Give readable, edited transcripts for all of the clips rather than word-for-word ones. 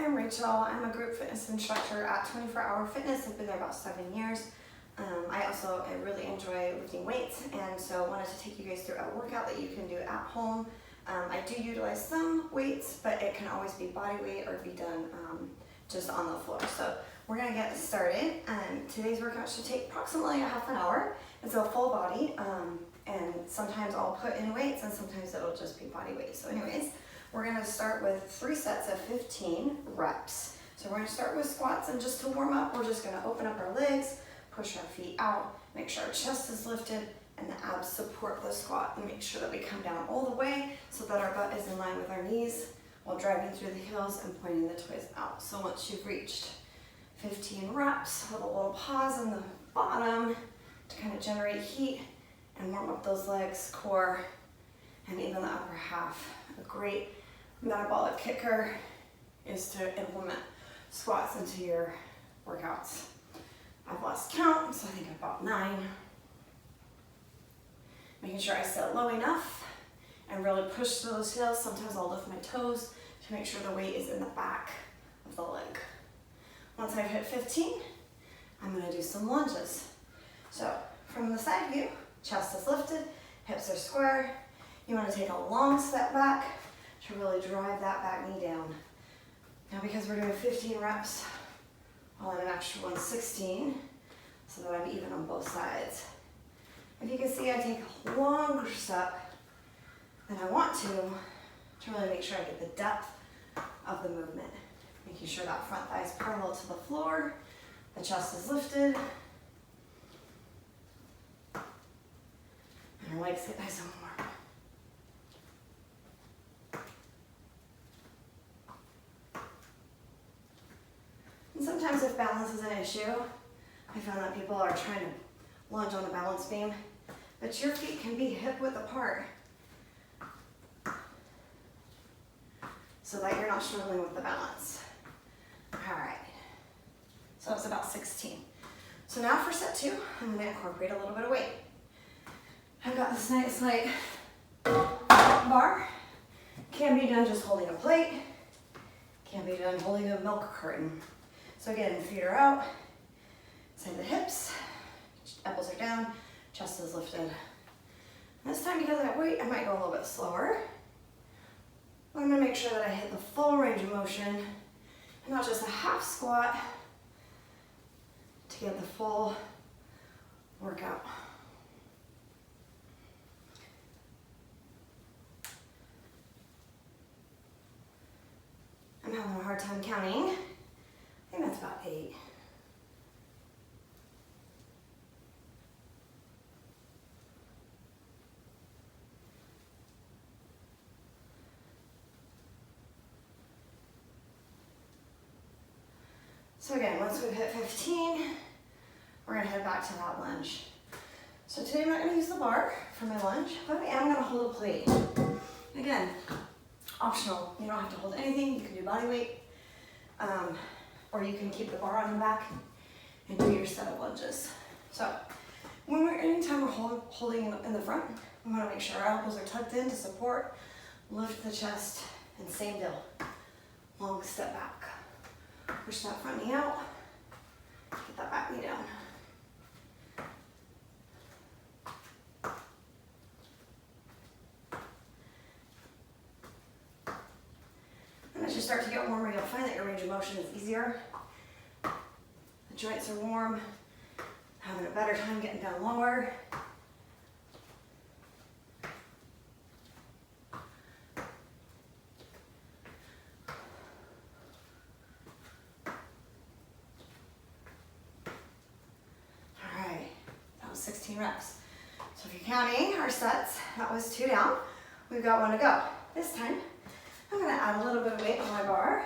I'm Rachel. I'm a group fitness instructor at 24 Hour Fitness. I've been there about 7 years. I really enjoy lifting weights, and so I wanted to take you guys through a workout that you can do at home. I do utilize some weights, but it can always be body weight or be done just on the floor. So we're gonna get started. Today's workout should take approximately a half an hour. It's a full body, and sometimes I'll put in weights and sometimes it'll just be body weight. So anyways, we're gonna start with 3 sets of 15 reps. So we're gonna start with squats, and just to warm up, we're just gonna open up our legs, push our feet out, make sure our chest is lifted and the abs support the squat, and make sure that we come down all the way so that our butt is in line with our knees while driving through the heels and pointing the toes out. So once you've reached 15 reps, with a little pause in the bottom to kind of generate heat and warm up those legs, core, and even the upper half. A great metabolic kicker is to implement squats into your workouts. I've lost count, so I think about 9. Making sure I sit low enough and really push through those heels. Sometimes I'll lift my toes to make sure the weight is in the back of the leg. Once I've hit 15, I'm gonna do some lunges. So from the side view, chest is lifted, hips are square. You wanna take a long step back to really drive that back knee down. Now because we're doing 15 reps, I'll add an extra one, 16, so that I'm even on both sides. If you can see, I take a longer step than I want to really make sure I get the depth of the movement. Making sure that front thigh is parallel to the floor, the chest is lifted, and our legs get nice and warm. And sometimes if balance is an issue, I found that people are trying to lunge on a balance beam, but your feet can be hip width apart so that you're not struggling with the balance. All right, so it's about 16. So now for set 2, I'm gonna incorporate a little bit of weight. I've got this nice light bar. Can be done just holding a plate, can be done holding a milk carton. So again, feet are out, side the hips, elbows are down, chest is lifted. And this time, because of that weight, I might go a little bit slower. I'm gonna make sure that I hit the full range of motion and not just a half squat to get the full workout. I'm having a hard time counting. I think that's about 8. So again, once we've hit 15, we're gonna head back to that lunge. So today I'm not gonna use the bar for my lunge, but I am gonna hold a plate. Again, optional. You don't have to hold anything. You can do body weight, or you can keep the bar on the back and do your set of lunges. So anytime we're holding in the front, we wanna make sure our elbows are tucked in to support, lift the chest, and same deal. Long step back. Push that front knee out, get that back knee down. And as you start to get warmer, you'll find that your range of motion is easier. The joints are warm, having a better time getting down lower. That was 16 reps. So if you're counting our sets, that was 2 down. We've got 1 to go. This time, I'm gonna add a little bit of weight on my bar.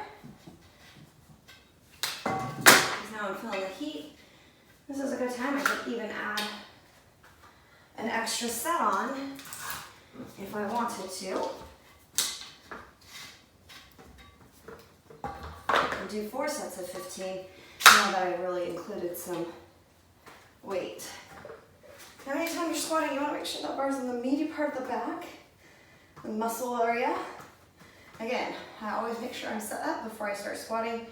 Because now I'm feeling the heat. This is a good time. I could even add an extra set on if I wanted to. And do 4 sets of 15 now that I really included some weight. Now anytime you're squatting, you want to make sure that bar's in the meaty part of the back, the muscle area, Again, I always make sure I'm set up before I start squatting.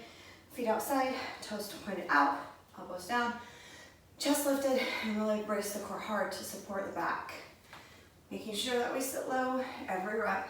Feet outside, toes pointed out, elbows down, chest lifted, and really brace the core hard to support the back. Making sure that we sit low every rep.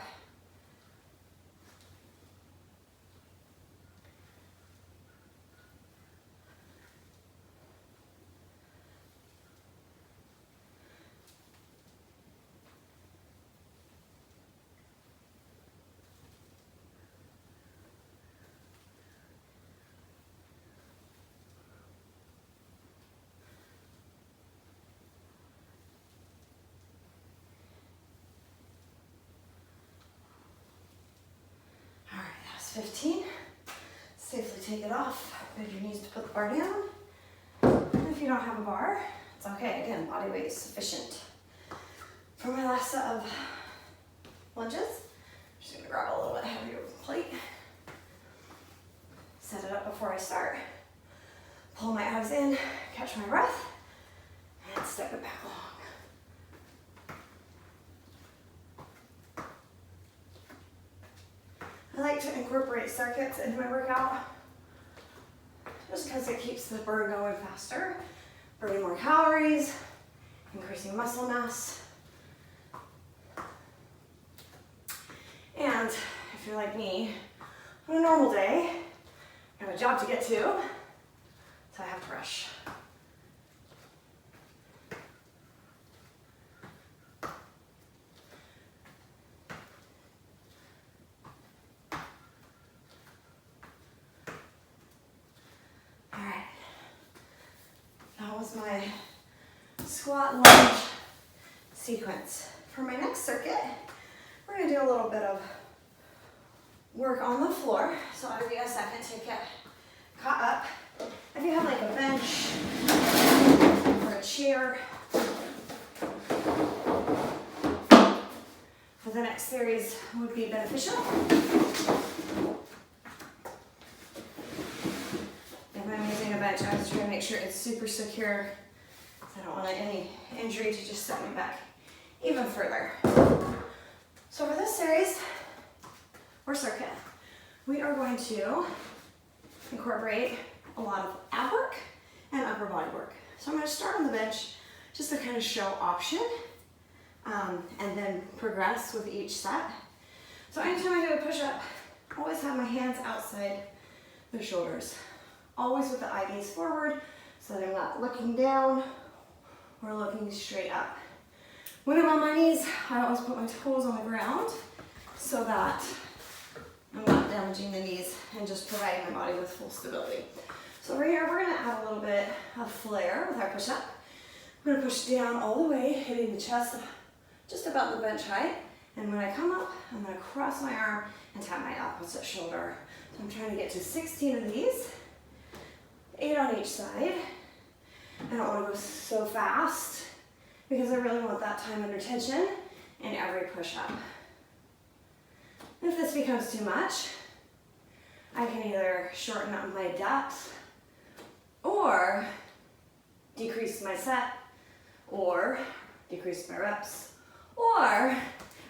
All right, that was 15. Safely take it off. Bend your knees to put the bar down. And if you don't have a bar, it's okay. Again, body weight is sufficient. For my last set of lunges, I'm just gonna grab a little bit heavier plate. Set it up before I start. Pull my abs in, catch my breath, and step it back long. I like to incorporate circuits into my workout just because it keeps the burn going faster, burning more calories, increasing muscle mass. And if you're like me, on a normal day, I have a job to get to, so I have to rush. All right, that was my squat and lunge sequence. For my next circuit, we're gonna do a little bit of work on the floor. So I'll give you a second to get caught up. If you have like a bench or a chair, for the next series would be beneficial. If I'm using a bench, I was trying to make sure it's super secure. I don't want any injury to just set me back even further. So for this series, or circuit, we are going to incorporate a lot of ab work and upper body work. So I'm going to start on the bench just to kind of show option and then progress with each set. So anytime I do a push-up, I always have my hands outside the shoulders, always with the eye gaze forward so that I'm not looking down or looking straight up. When I'm on my knees, I always put my toes on the ground so that I'm not damaging the knees and just providing my body with full stability. So right here, we're gonna add a little bit of flare with our push-up. We're gonna push down all the way, hitting the chest just about the bench height. And when I come up, I'm gonna cross my arm and tap my opposite shoulder. So I'm trying to get to 16 of these, 8 on each side. I don't wanna go so fast because I really want that time under tension in every push-up. If this becomes too much, I can either shorten up my depth or decrease my set or decrease my reps, or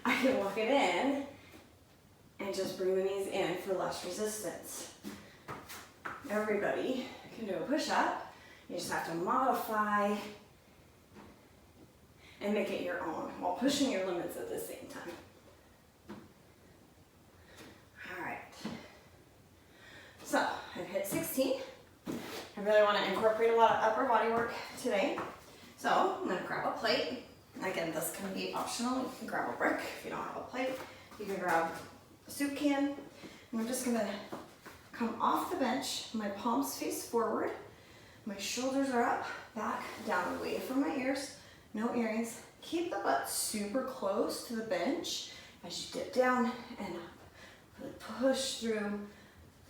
I can walk it in and just bring the knees in for less resistance. Everybody can do a push-up. You just have to modify and make it your own while pushing your limits at the same time. All right. So I've hit 16. I really want to incorporate a lot of upper body work today. So I'm going to grab a plate. Again, this can be optional. You can grab a brick if you don't have a plate. You can grab a soup can. And I'm just going to come off the bench. My palms face forward. My shoulders are up, back, down, away from my ears. No earrings. Keep the butt super close to the bench as you dip down and up. Really push through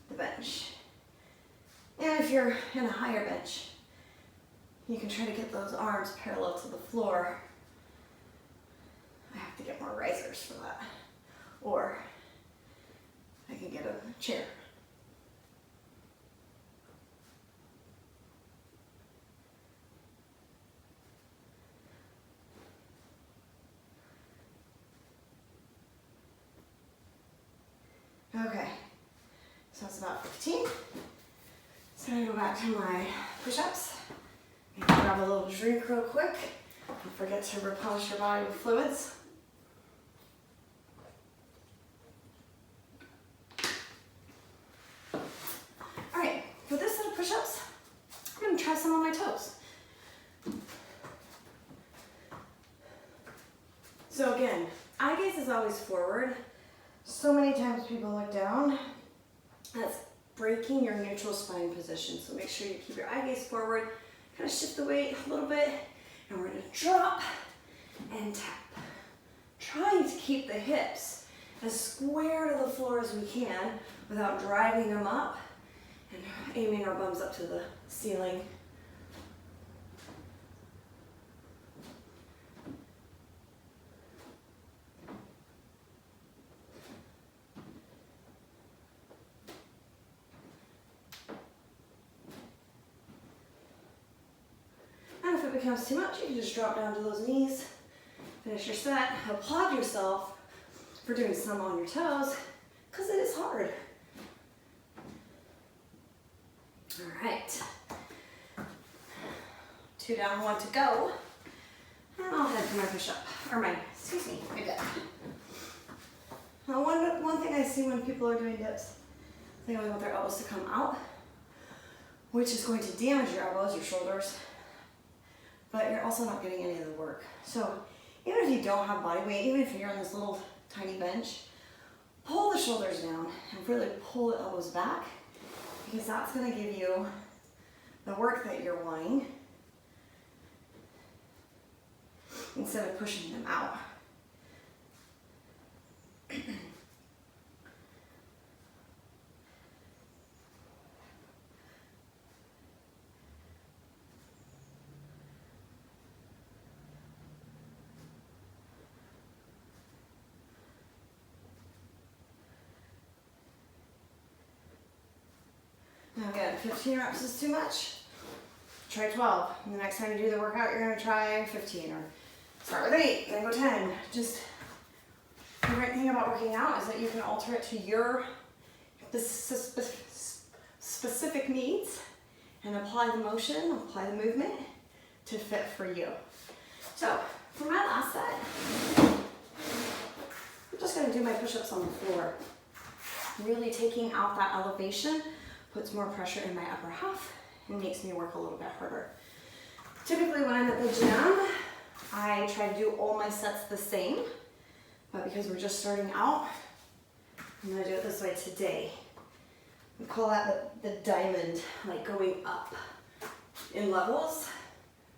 the bench. And if you're in a higher bench, you can try to get those arms parallel to the floor. I have to get more risers for that. Or I can get a chair. So that's about 15. So I'm gonna go back to my push-ups. And grab a little drink real quick. Don't forget to replenish your body with fluids. All right, for this set of push-ups, I'm gonna try some on my toes. So again, eye gaze is always forward. So many times people look down. That's breaking your neutral spine position. So make sure you keep your eye gaze forward, kind of shift the weight a little bit, and we're gonna drop and tap. Trying to keep the hips as square to the floor as we can without driving them up and aiming our bums up to the ceiling. And if it becomes too much, you can just drop down to those knees, finish your set, applaud yourself for doing some on your toes, because it is hard. All right. 2 down, 1 to go. And I'll head to my push-up, or my dip. Now one thing I see when people are doing dips, they always want their elbows to come out, which is going to damage your elbows, your shoulders, but you're also not getting any of the work. So even if you don't have body weight, even if you're on this little tiny bench, pull the shoulders down and really pull the elbows back, because that's gonna give you the work that you're wanting instead of pushing them out. Again, 15 reps is too much. Try 12. And the next time you do the workout, you're gonna try 15, or start with 8, then go 10. Just, the great thing about working out is that you can alter it to your specific needs and apply the motion, apply the movement to fit for you. So, for my last set, I'm just gonna do my push-ups on the floor. Really taking out that elevation puts more pressure in my upper half and makes me work a little bit harder. Typically when I'm at the gym, I try to do all my sets the same, but because we're just starting out, I'm gonna do it this way today. We call that the diamond, like going up in levels.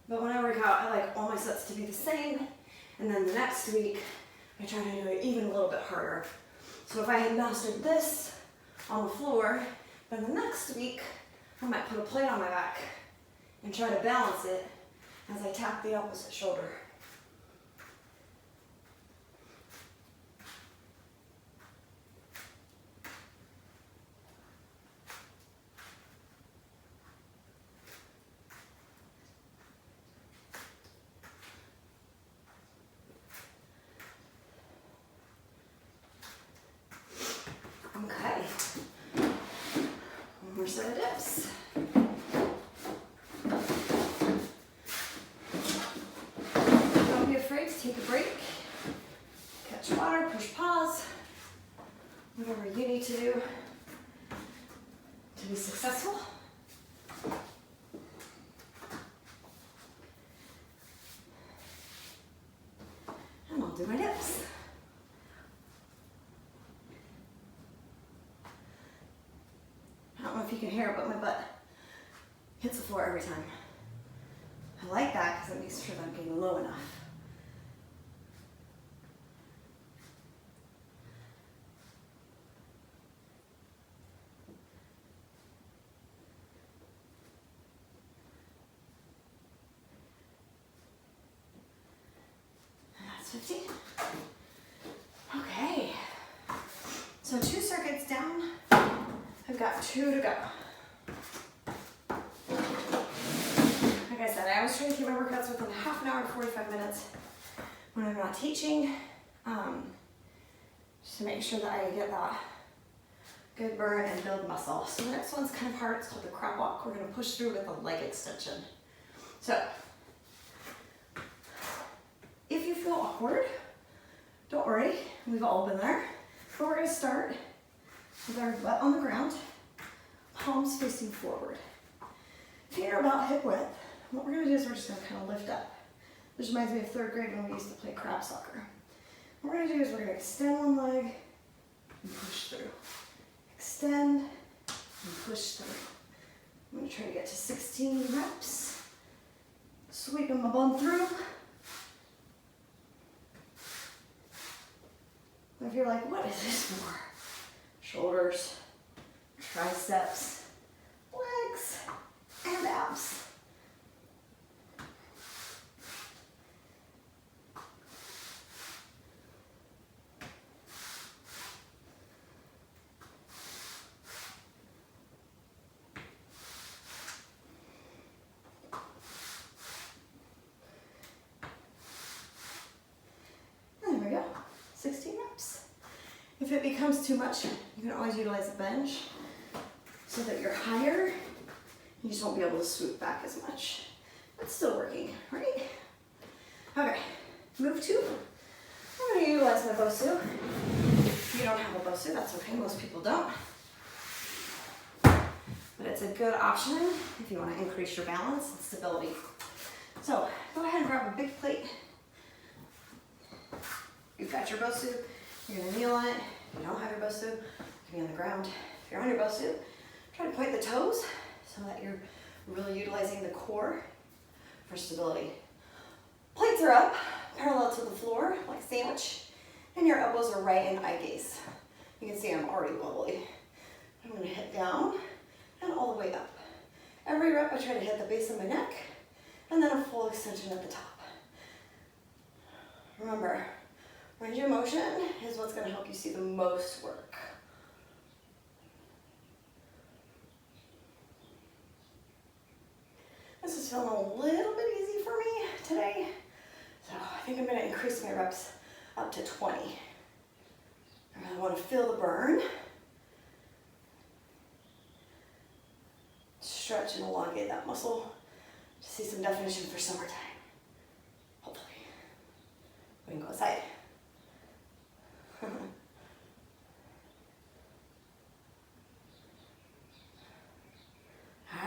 But when I work out, I like all my sets to be the same, and then the next week, I try to do it even a little bit harder. So if I had mastered this on the floor, then the next week, I might put a plate on my back and try to balance it as I tap the opposite shoulder. Okay. One more set of dips. Don't be afraid to take a break. Catch water, push pause. Whatever you need to do to be successful. And I'll do my dips. I don't know if you can hear it, but my butt hits the floor every time. I like that because it makes sure that I'm getting low enough. And that's 15. Okay. So 2 circuits down. I've got 2 to go. Like I said, I always try to keep my workouts within a half an hour to 45 minutes when I'm not teaching, just to make sure that I get that good burn and build muscle. So the next one's kind of hard. It's called the crab walk. We're gonna push through with a leg extension. So if you feel awkward, don't worry, we've all been there. But we're gonna start with our butt on the ground, palms facing forward. Feet are about hip width. What we're gonna do is we're just gonna kind of lift up. This reminds me of 3rd grade when we used to play crab soccer. What we're gonna do is we're gonna extend one leg and push through. Extend and push through. I'm gonna try to get to 16 reps. Sweeping my bum through. If you're like, what is this for? Shoulders, triceps, legs, and abs. There we go, 16 reps. If it becomes too much, you can always utilize a bench so that you're higher. You just won't be able to swoop back as much. But still working, right? Okay, move 2. I'm gonna utilize my Bosu. If you don't have a Bosu, that's okay, most people don't. But it's a good option if you wanna increase your balance and stability. So go ahead and grab a big plate. You've got your Bosu. You're gonna kneel on it. If you don't have your Bosu, you can be on the ground. If you're on your Bosu, try to point the toes so that you're really utilizing the core for stability. Plates are up, parallel to the floor, like a sandwich, and your elbows are right in eye gaze. You can see I'm already wobbly. I'm gonna hit down and all the way up. Every rep I try to hit the base of my neck, and then a full extension at the top. Remember, range of motion is what's going to help you see the most work. This is feeling a little bit easy for me today, so I think I'm going to increase my reps up to 20. I really want to feel the burn. Stretch and elongate that muscle to see some definition for summertime. Hopefully. We can go outside. All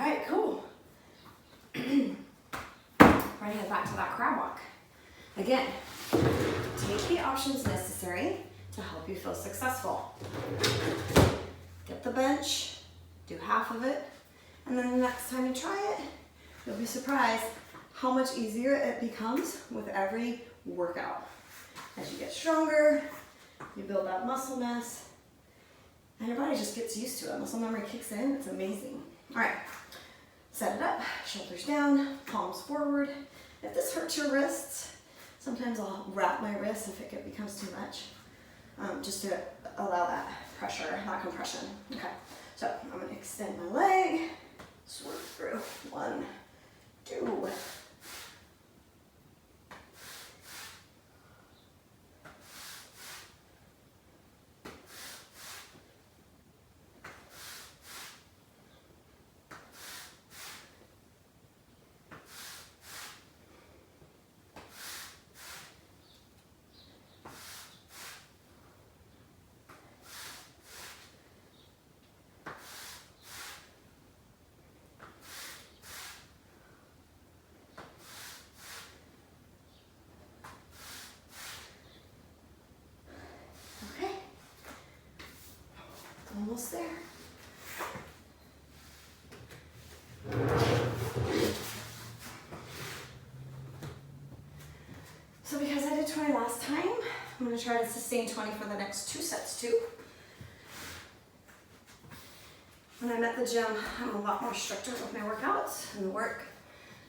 right, cool. We're gonna head back to that crab walk. Again, take the options necessary to help you feel successful. Get the bench, do half of it, and then the next time you try it, you'll be surprised how much easier it becomes with every workout. As you get stronger, you build that muscle mass, and your body just gets used to it. Muscle memory kicks in, it's amazing. All right, set it up, shoulders down, palms forward. If this hurts your wrists, sometimes I'll wrap my wrists if it becomes too much, just to allow that pressure, not compression. Okay, so I'm gonna extend my leg, swoop through. 1, 2. Almost there. So because I did 20 last time, I'm going to try to sustain 20 for the next 2 sets too. When I'm at the gym, I'm a lot more stricter with my workouts and the work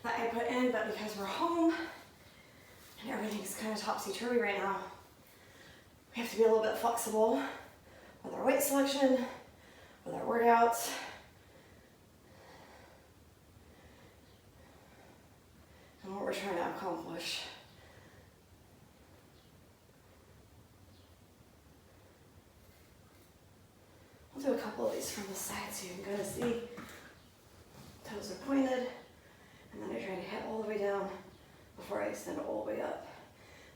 that I put in, but because we're home and everything's kind of topsy-turvy right now, we have to be a little bit flexible with our weight selection, with our workouts. And what we're trying to accomplish. I'll do a couple of these from the side so you can kind of see. Toes are pointed, and then I try to hit all the way down before I extend all the way up.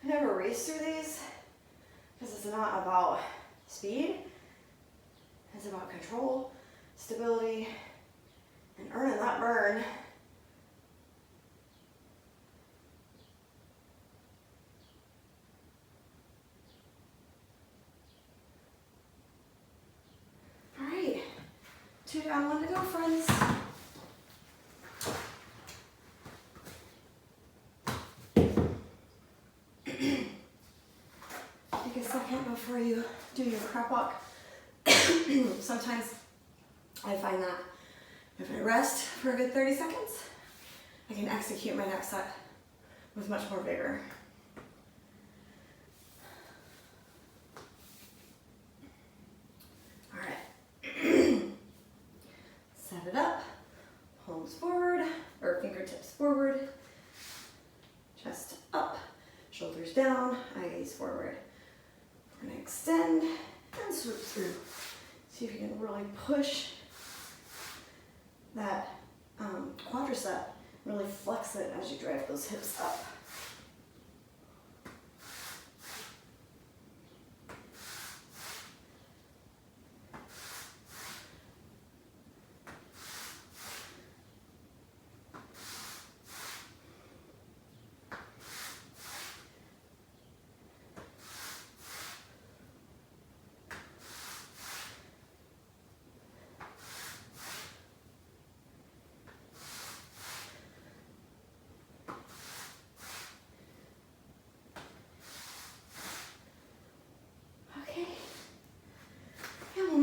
I never race through these because it's not about speed. It's about control, stability, and earning that burn. All right, 2 down, 1 to go, friends. Take a second before you do your crab walk. Sometimes I find that if I rest for a good 30 seconds, I can execute my next set with much more vigor. All right. Set it up. Palms forward, or fingertips forward. Chest up, shoulders down, eye gaze forward. We're gonna extend and swoop through. See if you can really push that quadricep, really flex it as you drive those hips up.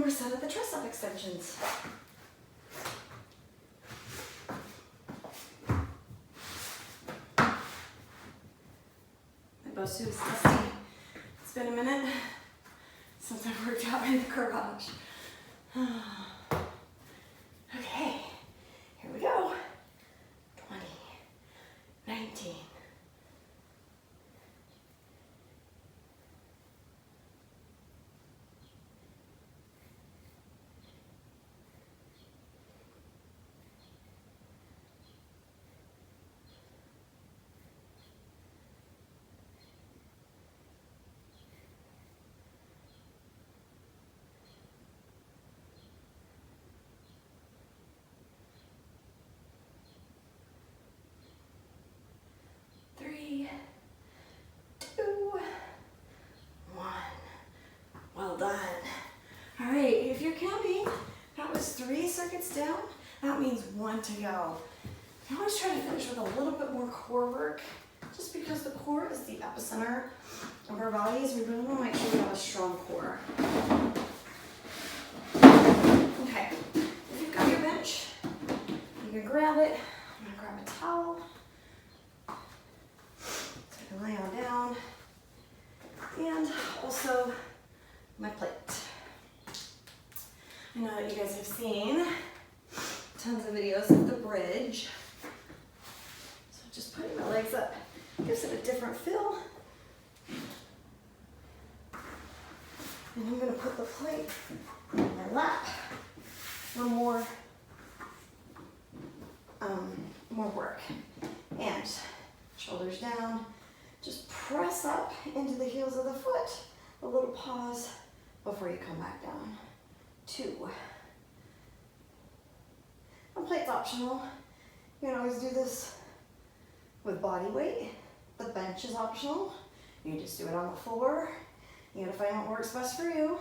Set of the tricep extensions. My BOSU is dusty. It's been a minute since I've worked out in the garage. Okay, here we go. 20, 19. Done. All right, if you're counting, that was 3 circuits down. That means 1 to go. I always try to finish with a little bit more core work, just because the core is the epicenter of our bodies. We really want to make sure we have a strong core. Okay, if you've got your bench, you can grab it. I'm gonna grab a towel. So I can lay on down. And also, my plate. I know that you guys have seen tons of videos of the bridge. So just putting my legs up gives it a different feel. And I'm gonna put the plate in my lap for more work. And shoulders down, just press up into the heels of the foot. A little pause before you come back down. 2. The plate's optional. You can always do this with body weight. The bench is optional. You can just do it on the floor. You gotta find what works best for you.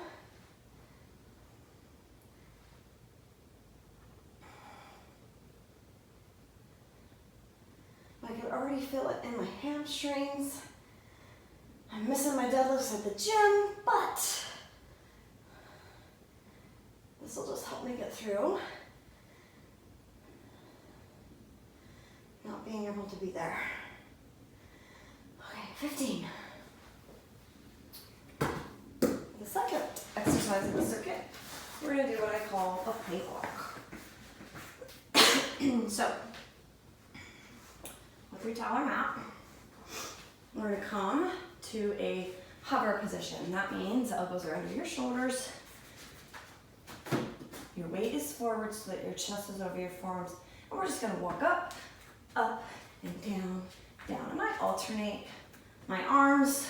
I can already feel it in my hamstrings. I'm missing my deadlifts at the gym, but this will just help me get through not being able to be there. Okay, 15. The second exercise of the circuit, we're gonna do what I call a plank walk. So, with your tower mat, we're gonna come to a hover position. That means elbows are under your shoulders. Your weight is forward so that your chest is over your forearms. And we're just gonna walk up, up, and down, down. And I alternate my arms.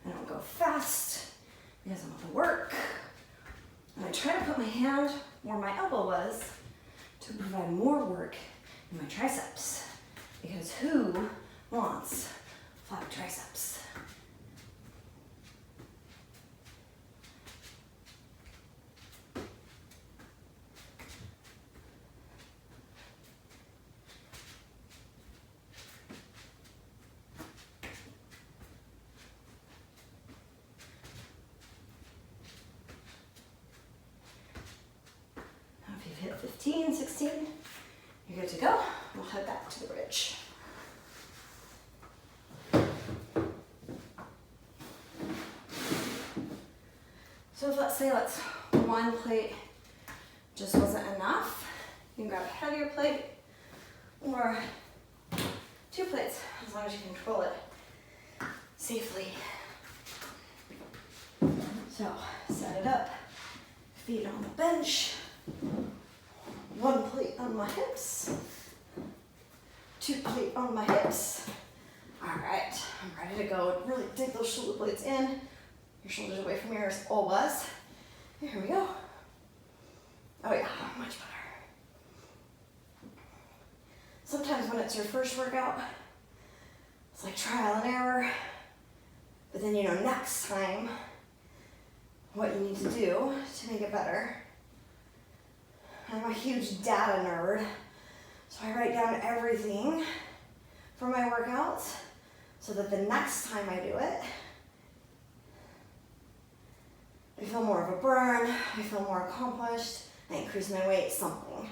I don't go fast because I'm at work. And I try to put my hand where my elbow was to provide more work in my triceps. Because who wants flat triceps? If you've hit 15, 16, you're good to go. We'll head back to the bridge. So if let's say one plate just wasn't enough, you can grab a heavier plate or 2 plates, as long as you control it safely. So set it up, feet on the bench, 1 plate on my hips, 2 plate on my hips. All right, I'm ready to go. Really dig those shoulder blades in. Your shoulders away from yours, always. Here we go. Oh yeah, much better. Sometimes when it's your first workout, it's like trial and error. But then you know next time what you need to do to make it better. I'm a huge data nerd, so I write down everything for my workouts so that the next time I do it, I feel more of a burn, I feel more accomplished, I increase my weight, something.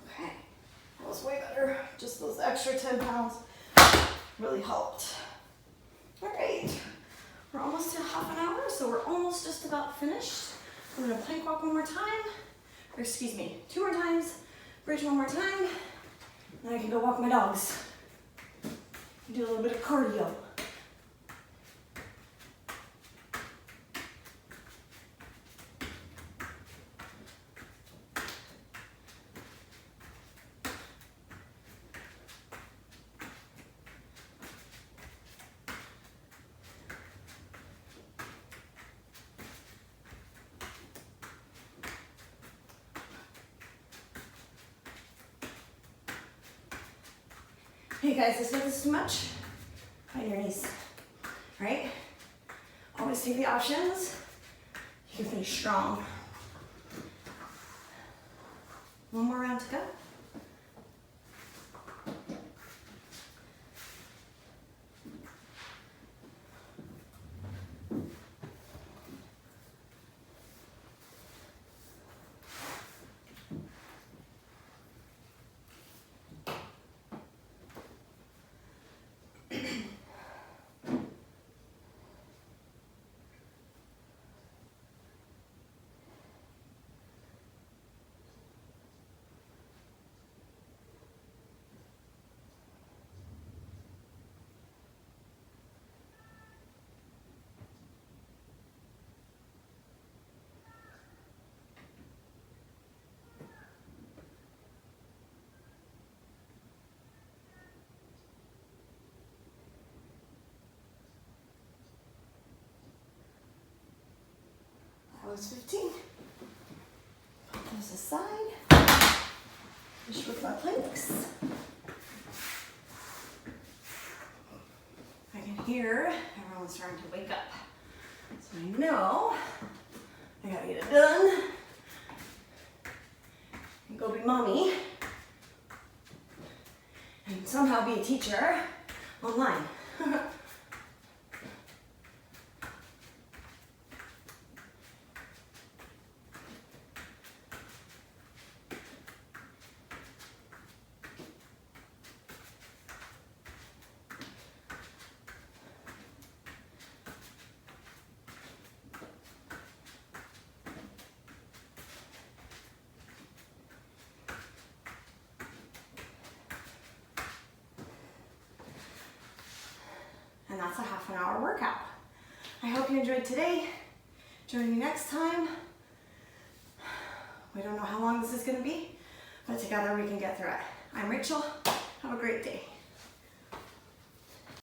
Okay, that was way better. Just those extra 10 pounds really helped. All right. We're almost to half an hour, so we're almost just about finished. We're gonna plank walk one more time, or excuse me, 2 more times, bridge one more time, then I can go walk my dogs. Do a little bit of cardio. Hey guys, if this is too much, find your knees, right? Always take the options. You can finish strong. One more round to go. That was 15. Put those aside. Finish with my planks. I can hear everyone's starting to wake up. So I know I gotta get it done and go be mommy and somehow be a teacher online. that's a half an hour workout. I hope you enjoyed today. Join me next time. We don't know how long this is gonna be, but together we can get through it. I'm Rachel. Have a great day.